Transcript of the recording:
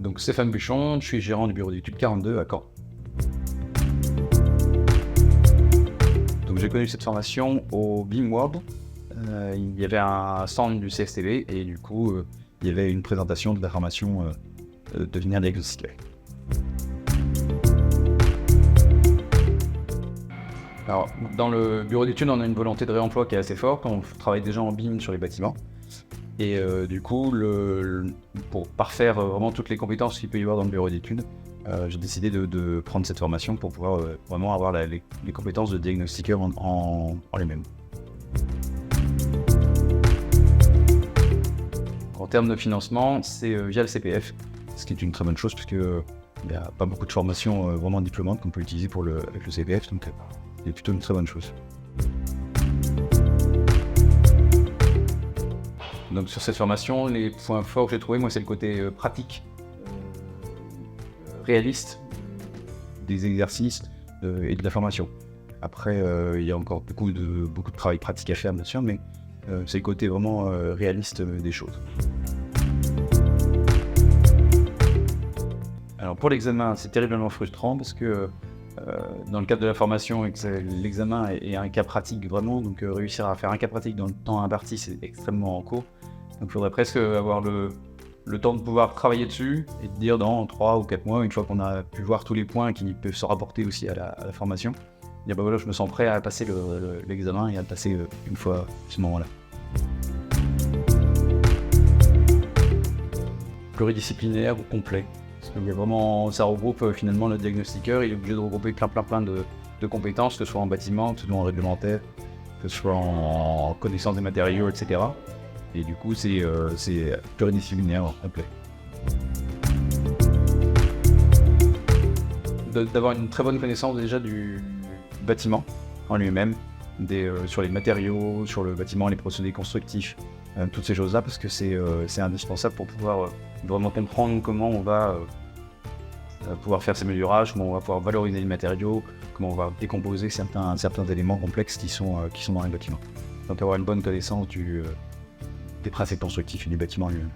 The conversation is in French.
Donc Stéphane Buchon, je suis gérant du bureau d'études 42 à Caen. Donc j'ai connu cette formation au BIM World. Il y avait un stand du CSTB et du coup il y avait une présentation de la formation devenir diagnostiqueur. Alors dans le bureau d'études on a une volonté de réemploi qui est assez forte, on travaille déjà en BIM sur les bâtiments. Et du coup, pour parfaire vraiment toutes les compétences qu'il peut y avoir dans le bureau d'études, j'ai décidé de prendre cette formation pour pouvoir vraiment avoir les compétences de diagnostiqueur en lui-même. En termes de financement, c'est via le CPF, ce qui est une très bonne chose puisque il n'y a pas beaucoup de formations vraiment diplômantes qu'on peut utiliser avec le CPF, donc c'est plutôt une très bonne chose. Donc sur cette formation, les points forts que j'ai trouvés, moi, c'est le côté pratique, réaliste des exercices et de la formation. Après, il y a encore beaucoup de travail pratique à faire, bien sûr, mais c'est le côté vraiment réaliste des choses. Alors pour l'examen, c'est terriblement frustrant parce que dans le cadre de la formation, l'examen est un cas pratique vraiment, donc réussir à faire un cas pratique dans le temps imparti, c'est extrêmement court. Donc il faudrait presque avoir le temps de pouvoir travailler dessus et de dire dans 3 ou 4 mois, une fois qu'on a pu voir tous les points qui peuvent se rapporter aussi à la formation, dire bah voilà, je me sens prêt à passer l'examen et à le passer une fois à ce moment-là. Pluridisciplinaire ou complet. Parce qu'il y a vraiment, ça regroupe finalement le diagnostiqueur, il est obligé de regrouper plein de compétences, que ce soit en bâtiment, que ce soit en réglementaire, que ce soit en connaissance des matériaux, etc. Et du coup, c'est pluridisciplinaire complet. D'avoir une très bonne connaissance déjà du bâtiment en lui-même, sur les matériaux, sur le bâtiment, les procédés constructifs, toutes ces choses-là, parce que c'est indispensable pour pouvoir vraiment comprendre comment on va pouvoir faire ces mesurages, comment on va pouvoir valoriser les matériaux, comment on va décomposer certains éléments complexes qui sont dans les bâtiments. Donc avoir une bonne connaissance des principes constructifs et du bâtiment lui-même.